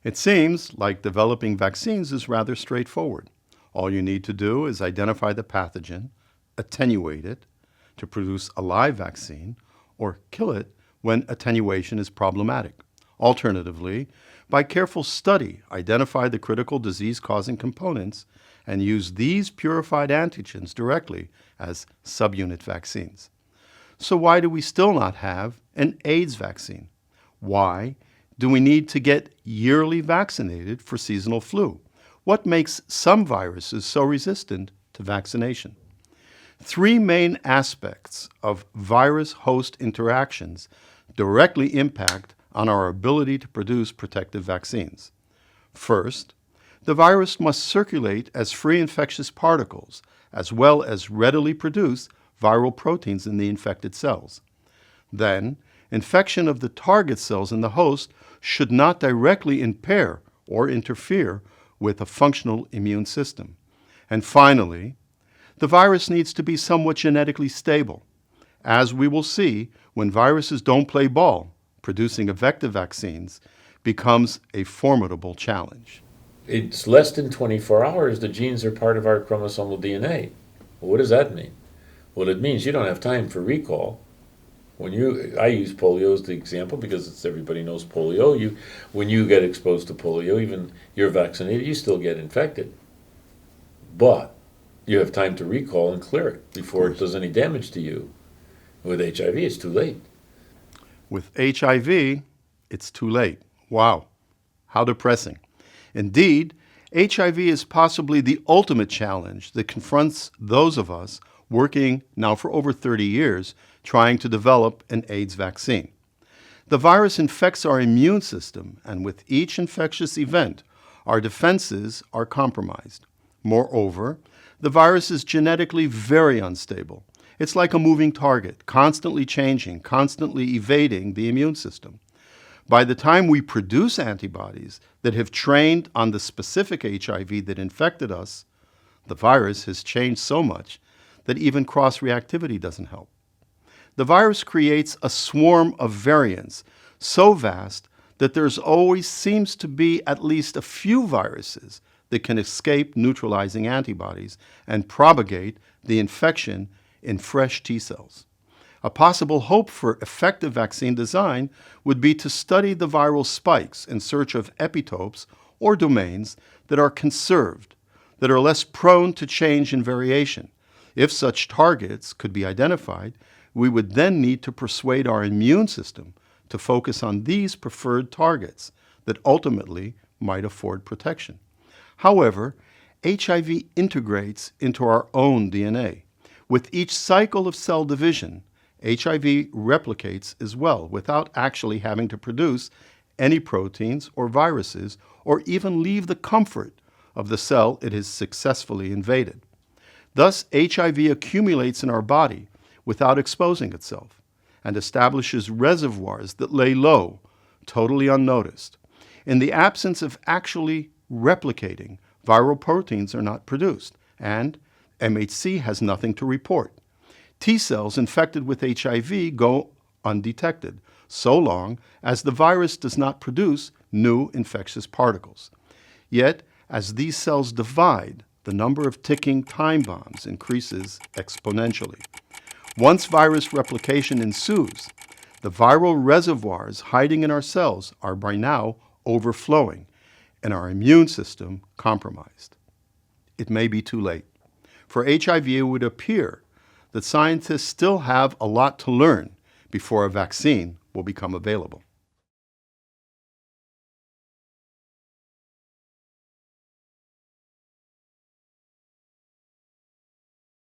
It seems like developing vaccines is rather straightforward. All you need to do is identify the pathogen, attenuate it to produce a live vaccine, or kill it when attenuation is problematic. Alternatively, by careful study, identify the critical disease-causing components and use these purified antigens directly as subunit vaccines. So why do we still not have an AIDS vaccine? Why do we need to get yearly vaccinated for seasonal flu? What makes some viruses so resistant to vaccination? Three main aspects of virus-host interactions directly impact on our ability to produce protective vaccines. First, the virus must circulate as free infectious particles, as well as readily produce viral proteins in the infected cells. Then, infection of the target cells in the host should not directly impair or interfere with a functional immune system. And finally, the virus needs to be somewhat genetically stable. As we will see, when viruses don't play ball, producing effective vaccines becomes a formidable challenge. It's less than 24 hours the genes are part of our chromosomal DNA. Well, what does that mean? Well, it means you don't have time for recall. I use polio as the example because everybody knows polio. When you get exposed to polio, even you're vaccinated, you still get infected. But you have time to recall and clear it before it does any damage to you. With HIV, it's too late. With HIV, it's too late. Wow, how depressing. Indeed, HIV is possibly the ultimate challenge that confronts those of us working now for over 30 years trying to develop an AIDS vaccine. The virus infects our immune system, and with each infectious event, our defenses are compromised. Moreover, the virus is genetically very unstable. It's like a moving target, constantly changing, constantly evading the immune system. By the time we produce antibodies that have trained on the specific HIV that infected us, the virus has changed so much that even cross-reactivity doesn't help. The virus creates a swarm of variants so vast that there's always seems to be at least a few viruses that can escape neutralizing antibodies and propagate the infection in fresh T cells. A possible hope for effective vaccine design would be to study the viral spikes in search of epitopes or domains that are conserved, that are less prone to change and variation. If such targets could be identified, we would then need to persuade our immune system to focus on these preferred targets that ultimately might afford protection. However, HIV integrates into our own DNA. With each cycle of cell division, HIV replicates as well without actually having to produce any proteins or viruses or even leave the comfort of the cell it has successfully invaded. Thus, HIV accumulates in our body without exposing itself and establishes reservoirs that lay low, totally unnoticed. In the absence of actually replicating, viral proteins are not produced, and MHC has nothing to report. T cells infected with HIV go undetected, so long as the virus does not produce new infectious particles. Yet, as these cells divide, the number of ticking time bombs increases exponentially. Once virus replication ensues, the viral reservoirs hiding in our cells are by now overflowing and our immune system compromised. It may be too late. For HIV, it would appear that scientists still have a lot to learn before a vaccine will become available.